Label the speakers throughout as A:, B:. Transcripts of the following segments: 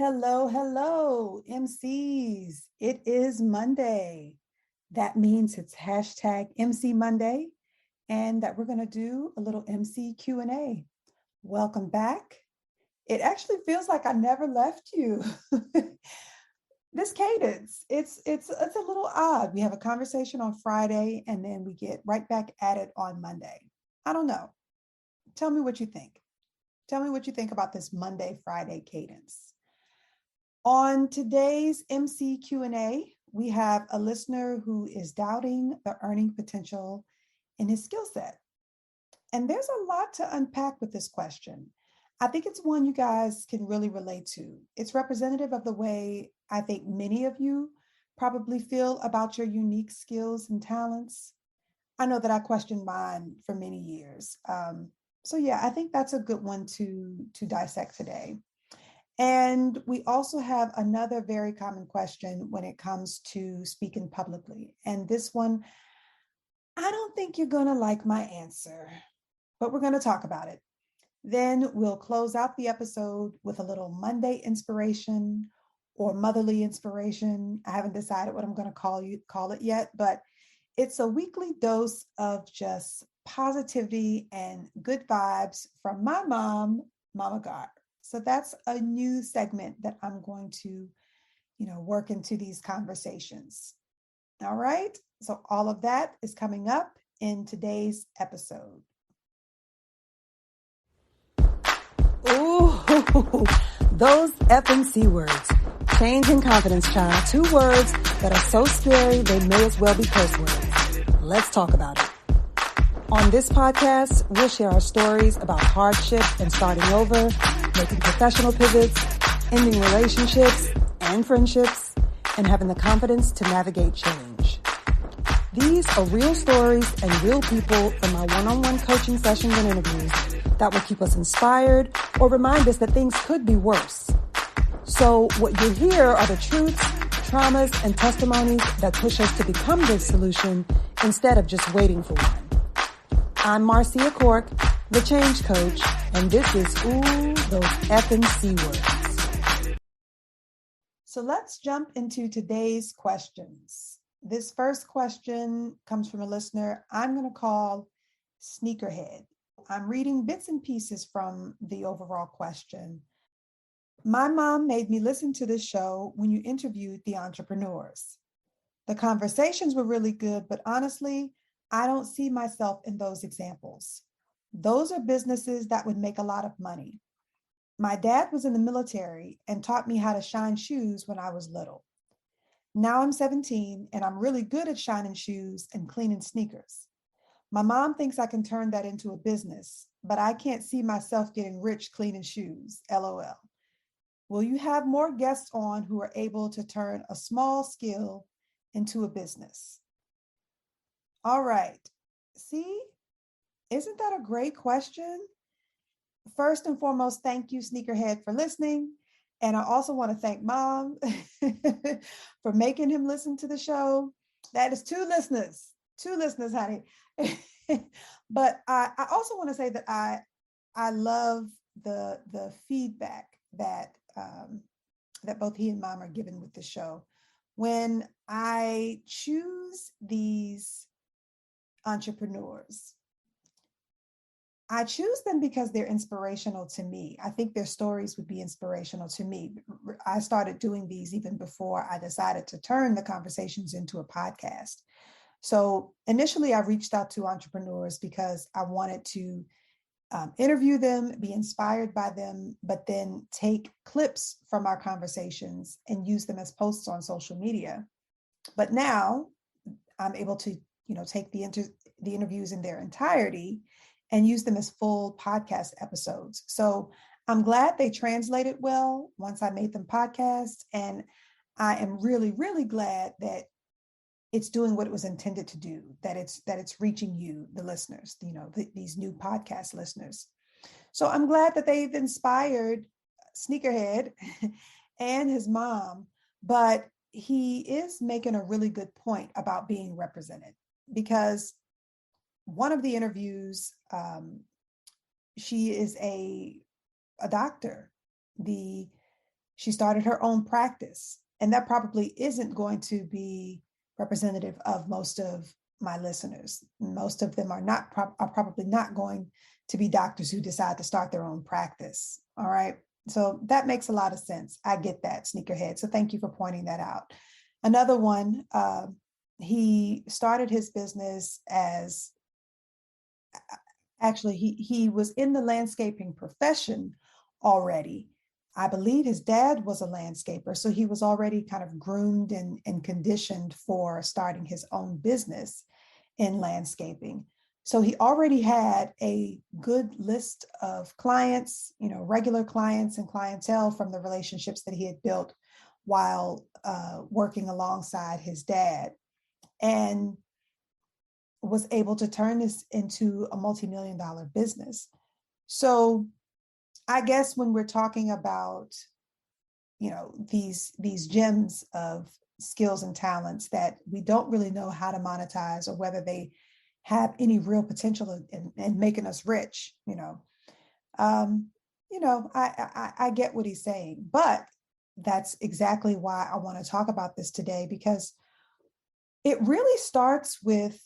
A: Hello, hello, MCs. It is Monday. That means it's hashtag MC Monday and that we're going to do a little MC Q&A. Welcome back. It actually feels like I never left you. This cadence, it's a little odd. We have a conversation on Friday and then we get right back at it on Monday. I don't know. Tell me what you think. Tell me what you think about this Monday, Friday cadence. On today's MC Q&A, we have a listener who is doubting the earning potential in his skill set. And there's a lot to unpack with this question. I think it's one you guys can really relate to. It's representative of the way I think many of you probably feel about your unique skills and talents. I know that I questioned mine for many years. So yeah, I think that's a good one to dissect today. And we also have another very common question when it comes to speaking publicly. And this one, I don't think you're going to like my answer, but we're going to talk about it. Then we'll close out the episode with a little Monday inspiration or motherly inspiration. I haven't decided what I'm going to call it yet, but it's a weekly dose of just positivity and good vibes from my mom, Mama God. So that's a new segment that I'm going to, work into these conversations. All right. So all of that is coming up in today's episode. Ooh, those F and C words. Change and confidence, child. 2 words that are so scary they may as well be curse words. Let's talk about it. On this podcast, we'll share our stories about hardship and starting over, making professional pivots, ending relationships and friendships, and having the confidence to navigate change. These are real stories and real people from our one-on-one coaching sessions and interviews that will keep us inspired or remind us that things could be worse. So what you hear are the truths, traumas, and testimonies that push us to become the solution instead of just waiting for one. I'm Marcia Cork, the Change Coach, and this is those F and C words. So let's jump into today's questions. This first question comes from a listener I'm going to call Sneakerhead. I'm reading bits and pieces from the overall question. My mom made me listen to this show when you interviewed the entrepreneurs. The conversations were really good, but honestly, I don't see myself in those examples. Those are businesses that would make a lot of money. My dad was in the military and taught me how to shine shoes when I was little. Now I'm 17 and I'm really good at shining shoes and cleaning sneakers. My mom thinks I can turn that into a business, but I can't see myself getting rich cleaning shoes, LOL. Will you have more guests on who are able to turn a small skill into a business? All right. See, isn't that a great question? First and foremost, thank you, Sneakerhead, for listening. And I also want to thank Mom for making him listen to the show. That is 2 listeners, honey. But I also want to say that I love the feedback that both he and Mom are given with the show. When I choose these entrepreneurs, I choose them because they're inspirational to me. I think their stories would be inspirational to me. I started doing these even before I decided to turn the conversations into a podcast. So initially I reached out to entrepreneurs because I wanted to interview them, be inspired by them, but then take clips from our conversations and use them as posts on social media. But now I'm able to, take the interviews in their entirety and use them as full podcast episodes. So I'm glad they translated well once I made them podcasts. And I am really, really glad that it's doing what it was intended to do, that it's reaching you, the listeners, these new podcast listeners. So I'm glad that they've inspired Sneakerhead and his mom, but he is making a really good point about being represented, because one of the interviews, she is a doctor. She started her own practice. And that probably isn't going to be representative of most of my listeners. Most of them are probably not going to be doctors who decide to start their own practice. All right. So that makes a lot of sense. I get that, sneakerhead. So thank you for pointing that out. Another one, he started his business as actually he was in the landscaping profession already. I believe his dad was a landscaper, so he was already kind of groomed and conditioned for starting his own business in landscaping. So he already had a good list of clients, regular clients and clientele from the relationships that he had built while working alongside his dad, and was able to turn this into a multi-million-dollar business. So I guess when we're talking about, these gems of skills and talents that we don't really know how to monetize or whether they have any real potential in making us rich, I get what he's saying, but that's exactly why I want to talk about this today, because it really starts with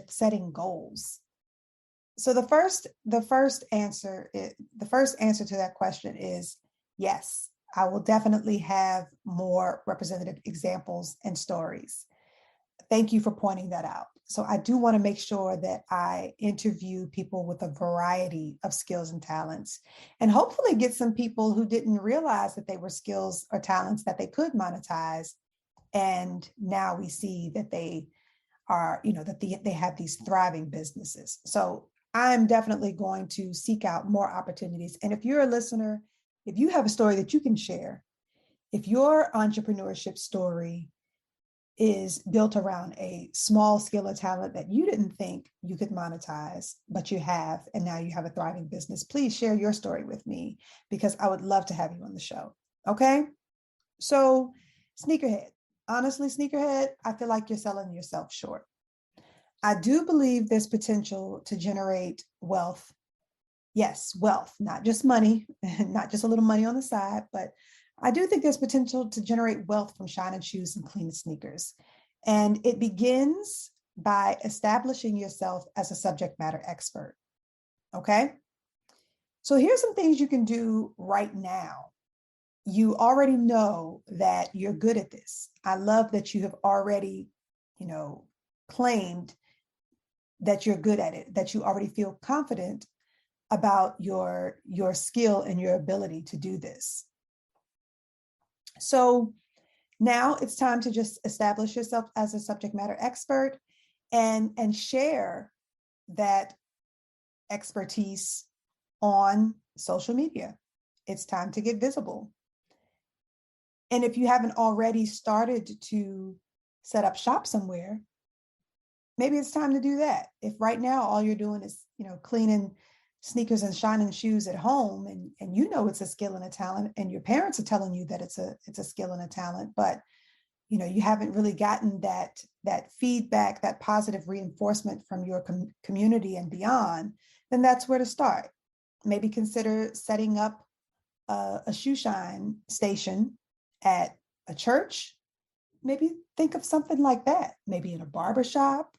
A: setting goals. So the first answer to that question is yes. I will definitely have more representative examples and stories. Thank you for pointing that out. So I do want to make sure that I interview people with a variety of skills and talents, and hopefully get some people who didn't realize that they were skills or talents that they could monetize. And now we see that they are, they have these thriving businesses. So I'm definitely going to seek out more opportunities. And if you're a listener, if you have a story that you can share, if your entrepreneurship story is built around a small skill or talent that you didn't think you could monetize, but you have, and now you have a thriving business, please share your story with me, because I would love to have you on the show. Okay. So sneakerhead, honestly, sneakerhead, I feel like you're selling yourself short. I do believe there's potential to generate wealth. Yes, wealth, not just money, not just a little money on the side, but I do think there's potential to generate wealth from shiny shoes and clean sneakers. And it begins by establishing yourself as a subject matter expert. Okay. So here's some things you can do right now. You already know that you're good at this. I love that you have already, claimed that you're good at it, that you already feel confident about your skill and your ability to do this. So now it's time to just establish yourself as a subject matter expert and share that expertise on social media. It's time to get visible. And if you haven't already started to set up shop somewhere, maybe it's time to do that. If right now all you're doing is, cleaning sneakers and shining shoes at home, and it's a skill and a talent, and your parents are telling you that it's a skill and a talent, but you haven't really gotten that feedback, that positive reinforcement from your community and beyond, then that's where to start. Maybe consider setting up a shoe shine station at a church. Maybe think of something like that. Maybe in a barbershop.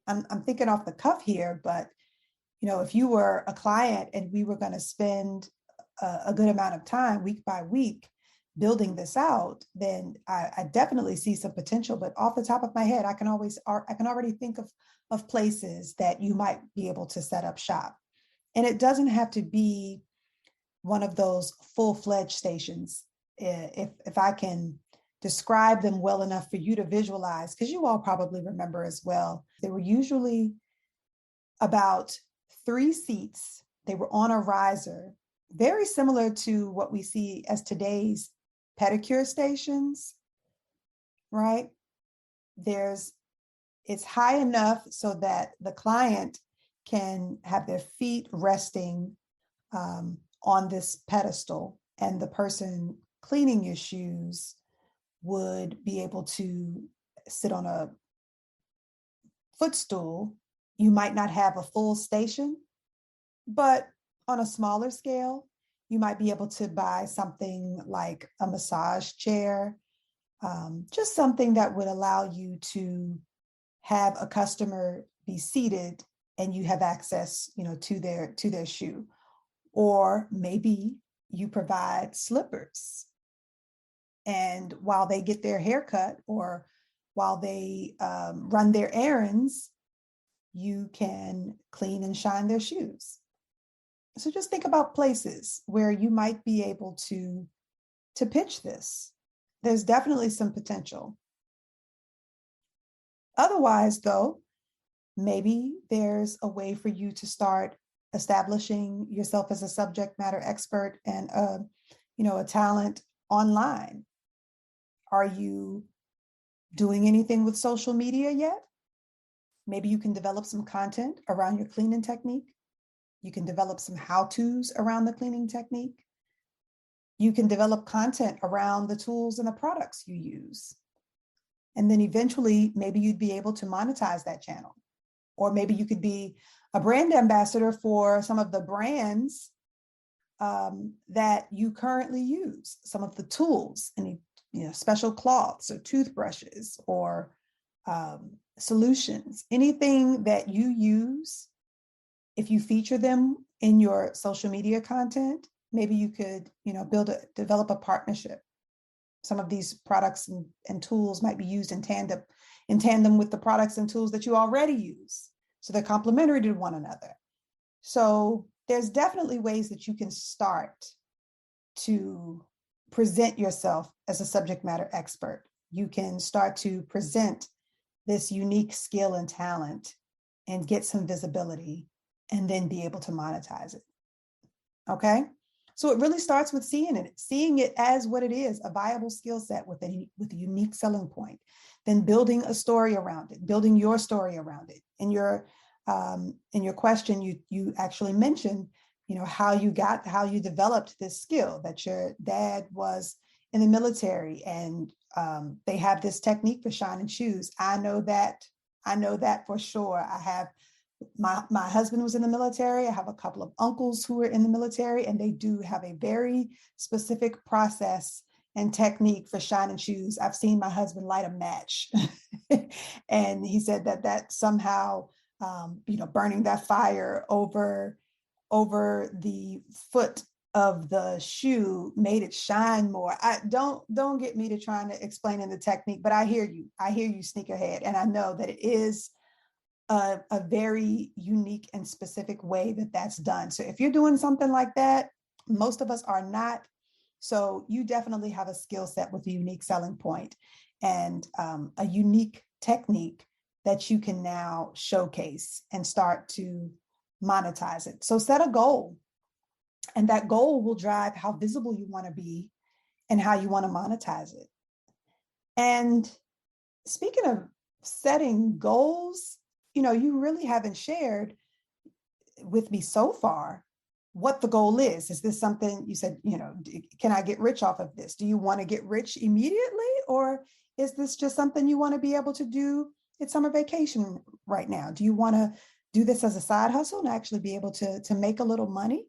A: I'm thinking off the cuff here, but if you were a client and we were going to spend a good amount of time week by week building this out, then I definitely see some potential. But off the top of my head, I can already think of places that you might be able to set up shop. And it doesn't have to be one of those full-fledged stations. If I can describe them well enough for you to visualize, because you all probably remember as well, they were usually about 3 seats. They were on a riser, very similar to what we see as today's pedicure stations, right? It's high enough so that the client can have their feet resting on this pedestal, and the person cleaning your shoes would be able to sit on a footstool. You might not have a full station, but On a smaller scale, you might be able to buy something like a massage chair, just something that would allow you to have a customer be seated and you have access, to their shoe. Or maybe you provide slippers, and while they get their haircut or while they run their errands, you can clean and shine their shoes. So just think about places where you might be able to pitch this. There's definitely some potential. Otherwise, though, maybe there's a way for you to start establishing yourself as a subject matter expert and a talent online. Are you doing anything with social media yet? Maybe you can develop some content around your cleaning technique. You can develop some how-tos around the cleaning technique. You can develop content around the tools and the products you use. And then eventually, maybe you'd be able to monetize that channel. Or maybe you could be a brand ambassador for some of the brands that you currently use, some of the tools, any special cloths or toothbrushes or solutions, anything that you use. If you feature them in your social media content, maybe you could, develop a partnership. Some of these products and tools might be used in tandem with the products and tools that you already use. So they're complementary to one another. So there's definitely ways that you can start to present yourself as a subject matter expert. You can start to present this unique skill and talent and get some visibility and then be able to monetize it. Okay? So it really starts with seeing it as what it is, a viable skill set with a unique selling point, then building a story around it, building your story around it. In your question, you actually mentioned, how you developed this skill, that your dad was in the military and they have this technique for shining shoes. I know that for sure. I have my husband was in the military. I have a couple of uncles who are in the military, and they do have a very specific process and technique for shining shoes. I've seen my husband light a match and he said that somehow, burning that fire over the foot of the shoe made it shine more. I don't get me to trying to explain in the technique, but I hear you sneakerhead. And I know that it is a very unique and specific way that that's done. So if you're doing something like that, most of us are not. So you definitely have a skill set with a unique selling point and a unique technique that you can now showcase and start to monetize it. So set a goal, and that goal will drive how visible you want to be and how you want to monetize it. And speaking of setting goals, you really haven't shared with me so far what the goal is. Is this something you said, can I get rich off of this? Do you want to get rich immediately? Or is this just something you want to be able to do at summer vacation right now? Do you want to do this as a side hustle and actually be able to make a little money?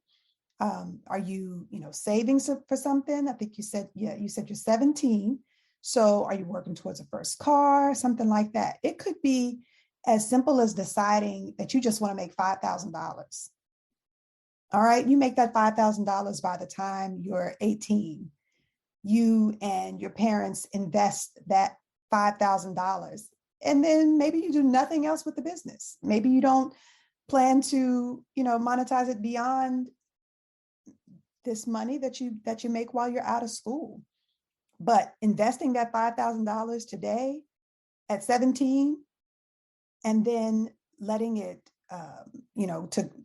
A: Are you, saving for something? I think you said you're 17. So are you working towards a first car, something like that? It could be as simple as deciding that you just want to make $5,000. All right, you make that $5,000 by the time you're 18. You and your parents invest that $5,000. And then maybe you do nothing else with the business. Maybe you don't plan to, monetize it beyond this money that you make while you're out of school. But investing that $5,000 today at 17 and then letting it,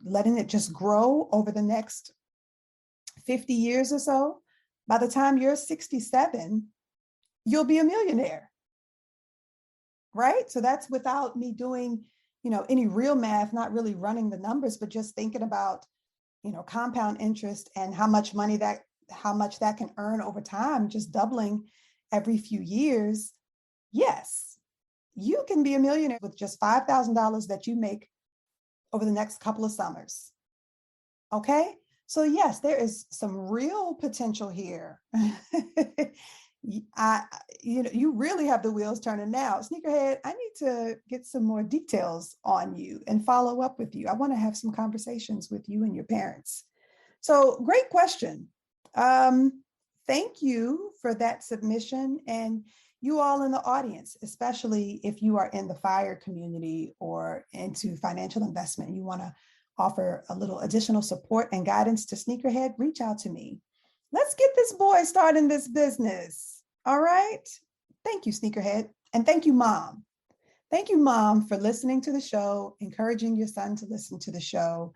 A: letting it just grow over the next 50 years or so, by the time you're 67, you'll be a millionaire, right? So that's without me doing, any real math, not really running the numbers, but just thinking about, compound interest and how much that can earn over time, just doubling every few years. Yes, you can be a millionaire with just $5,000 that you make over the next couple of summers. Okay. So yes, there is some real potential here. You really have the wheels turning now. Sneakerhead, I need to get some more details on you and follow up with you. I want to have some conversations with you and your parents. So great question. Thank you for that submission, and you all in the audience, especially if you are in the FIRE community or into financial investment, you want to offer a little additional support and guidance to Sneakerhead, reach out to me. Let's get this boy started in this business. All right. Thank you, Sneakerhead. And thank you, Mom. Thank you, Mom, for listening to the show, encouraging your son to listen to the show,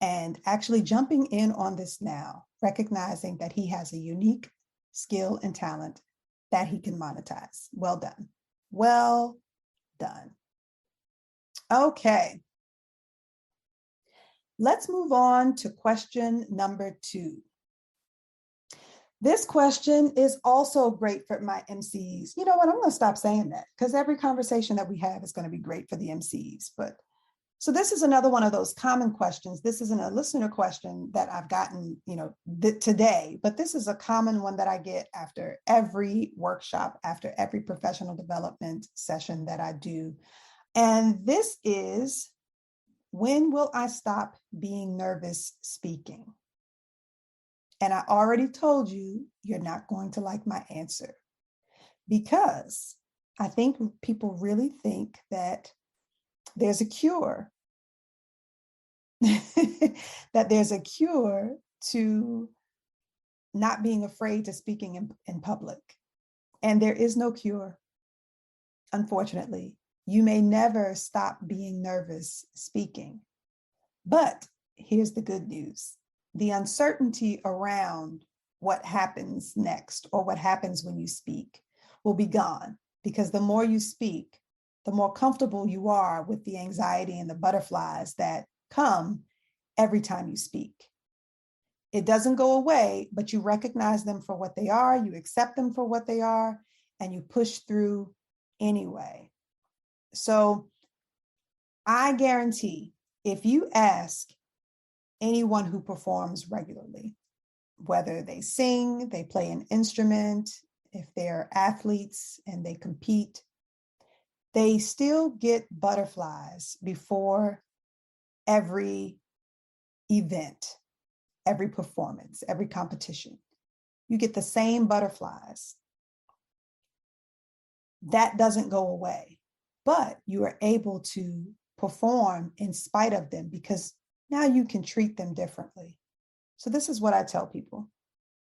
A: and actually jumping in on this now, recognizing that he has a unique skill and talent that he can monetize. Well done. Well done. Okay. Let's move on to question number 2. This question is also great for my MCs. You know what? I'm going to stop saying that because every conversation that we have is going to be great for the MCs. But so this is another one of those common questions. This isn't a listener question that I've gotten, today, but this is a common one that I get after every workshop, after every professional development session that I do. And this is, when will I stop being nervous speaking? And I already told you, you're not going to like my answer, because I think people really think that there's a cure, that there's a cure to not being afraid to speaking in public. And there is no cure, unfortunately. You may never stop being nervous speaking. But here's the good news. The uncertainty around what happens next or what happens when you speak will be gone, because the more you speak, the more comfortable you are with the anxiety and the butterflies that come every time you speak. It doesn't go away, but you recognize them for what they are, you accept them for what they are, and you push through anyway. So I guarantee, if you ask anyone who performs regularly, whether they sing, they play an instrument, if they're athletes and they compete, they still get butterflies before every event, every performance, every competition. You get the same butterflies. That doesn't go away, but you are able to perform in spite of them, because now you can treat them differently. So this is what I tell people.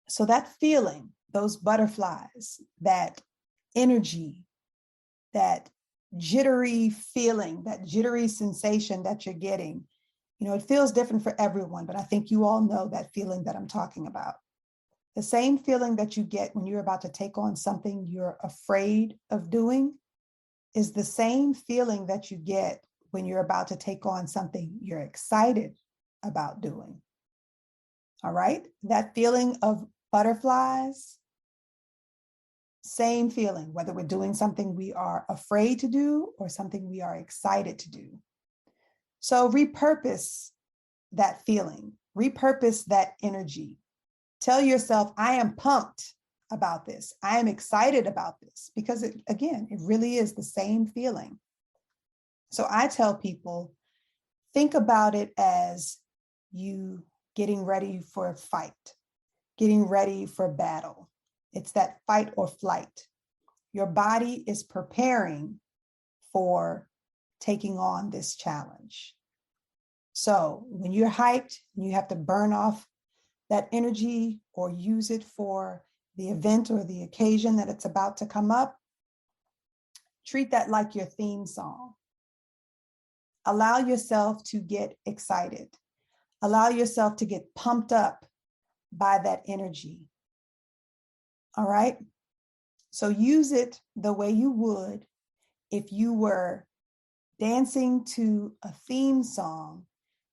A: So that feeling, those butterflies, that energy, that jittery feeling, that jittery sensation that you're getting, it feels different for everyone, but I think you all know that feeling that I'm talking about. The same feeling that you get when you're about to take on something you're afraid of doing is the same feeling that you get when you're about to take on something you're excited about doing. All right? That feeling of butterflies, same feeling, whether we're doing something we are afraid to do or something we are excited to do. So repurpose that feeling, repurpose that energy. Tell yourself, I am pumped about this. I am excited about this, because it really is the same feeling. So I tell people, think about it as you getting ready for a fight, getting ready for battle. It's that fight or flight. Your body is preparing for taking on this challenge. So when you're hyped, you have to burn off that energy or use it for the event or the occasion that it's about to come up. Treat that like your theme song. Allow yourself to get excited. Allow yourself to get pumped up by that energy. All right? So use it the way you would if you were dancing to a theme song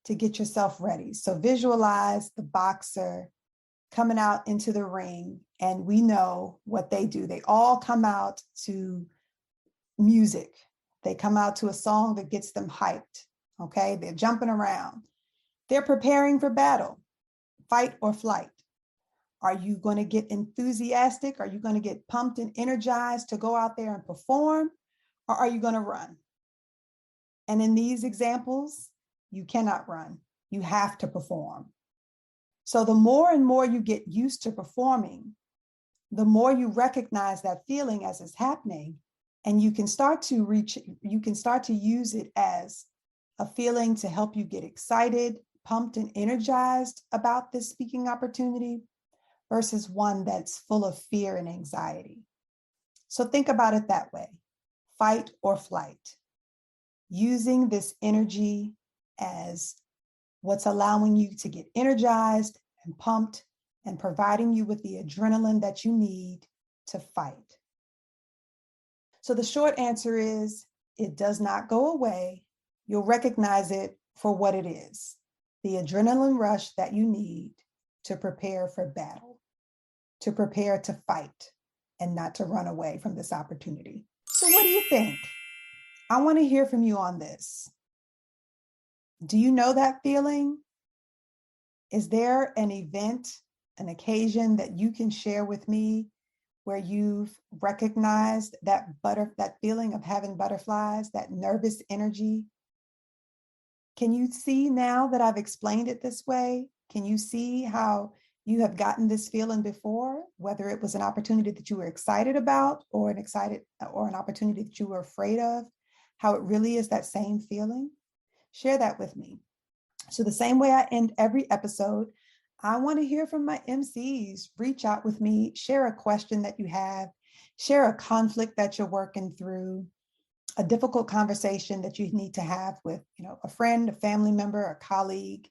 A: to get yourself ready. So visualize the boxer coming out into the ring, and we know what they do. They all come out to music. They come out to a song that gets them hyped. Okay, they're jumping around. They're preparing for battle. fight or flight? Are you going to get enthusiastic? Are you going to get pumped and energized to go out there and perform? Or are you going to run? And in these examples, you cannot run. You have to perform. So the more and more you get used to performing, the more you recognize that feeling as it's happening, and you can start to use it as a feeling to help you get excited, pumped, and energized about this speaking opportunity versus one that's full of fear and anxiety. So think about it that way, fight or flight. Using this energy as what's allowing you to get energized and pumped and providing you with the adrenaline that you need to fight. So the short answer is it does not go away. You'll recognize it for what it is, the adrenaline rush that you need to prepare for battle, to prepare to fight and not to run away from this opportunity. So what do you think? I want to hear from you on this. Do you know that feeling? Is there an event, an occasion that you can share with me where you've recognized that feeling of having butterflies, that nervous energy? Can you see now that I've explained it this way? Can you see how you have gotten this feeling before, whether it was an opportunity that you were excited about or an opportunity that you were afraid of, how it really is that same feeling? Share that with me. So the same way I end every episode, I want to hear from my MCs. Reach out with me, share a question that you have, share a conflict that you're working through, a difficult conversation that you need to have with, a friend, a family member, a colleague.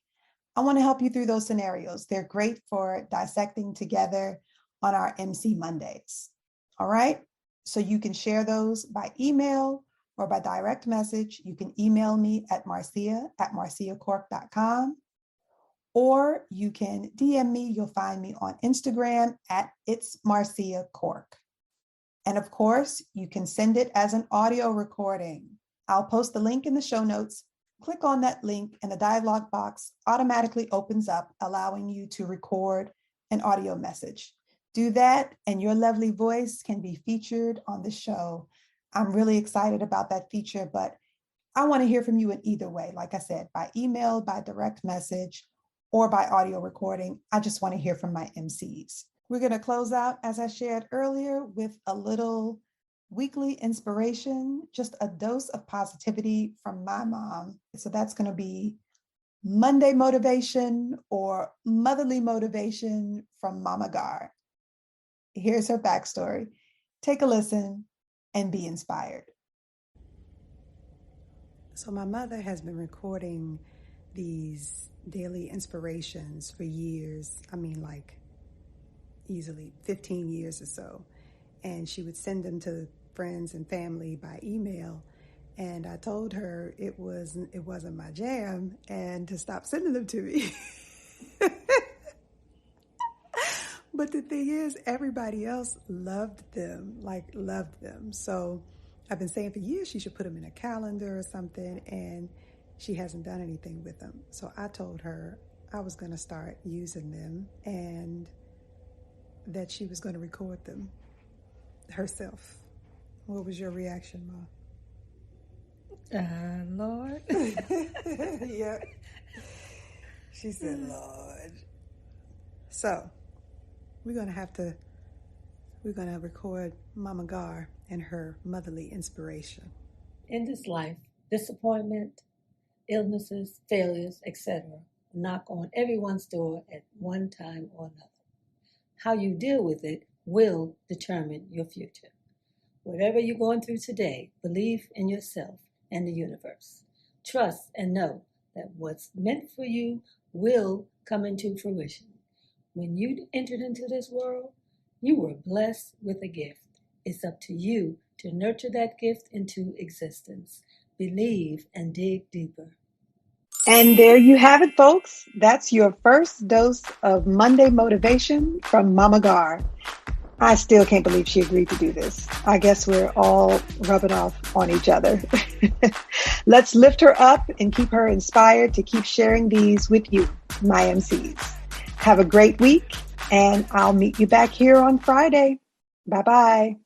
A: I want to help you through those scenarios. They're great for dissecting together on our MC Mondays. All right. So you can share those by email or by direct message. You can email me at marcia@marciacork.com, or you can DM me. You'll find me on Instagram at It's Marcia Cork. And of course, you can send it as an audio recording. I'll post the link in the show notes. Click on that link and the dialog box automatically opens up, allowing you to record an audio message. Do that and your lovely voice can be featured on the show. I'm really excited about that feature, but I want to hear from you in either way. Like I said, by email, by direct message, or by audio recording. I just want to hear from my MCs. We're going to close out, as I shared earlier, with a little weekly inspiration, just a dose of positivity from my mom. So that's going to be Monday motivation or motherly motivation from Mama Gar. Here's her backstory. Take a listen and be inspired. So my mother has been recording these daily inspirations for years. I mean, like easily 15 years or so. And she would send them to friends and family by email. And I told her it wasn't my jam and to stop sending them to me. But the thing is, everybody else loved them. So I've been saying for years she should put them in a calendar or something, and she hasn't done anything with them. So I told her I was going to start using them and that she was going to record them herself. What was your reaction, Ma?
B: Lord.
A: Yeah. She said, Lord. So we're going to record Mama Gar and her motherly inspiration.
B: In this life, disappointment, illnesses, failures, etc. knock on everyone's door at one time or another. How you deal with it will determine your future. Whatever you're going through today, believe in yourself and the universe. Trust and know that what's meant for you will come into fruition. When you entered into this world, you were blessed with a gift. It's up to you to nurture that gift into existence. Believe and dig deeper.
A: And there you have it, folks. That's your first dose of Monday motivation from Mama Gar. I still can't believe she agreed to do this. I guess we're all rubbing off on each other. Let's lift her up and keep her inspired to keep sharing these with you, my MCs. Have a great week, and I'll meet you back here on Friday. Bye-bye.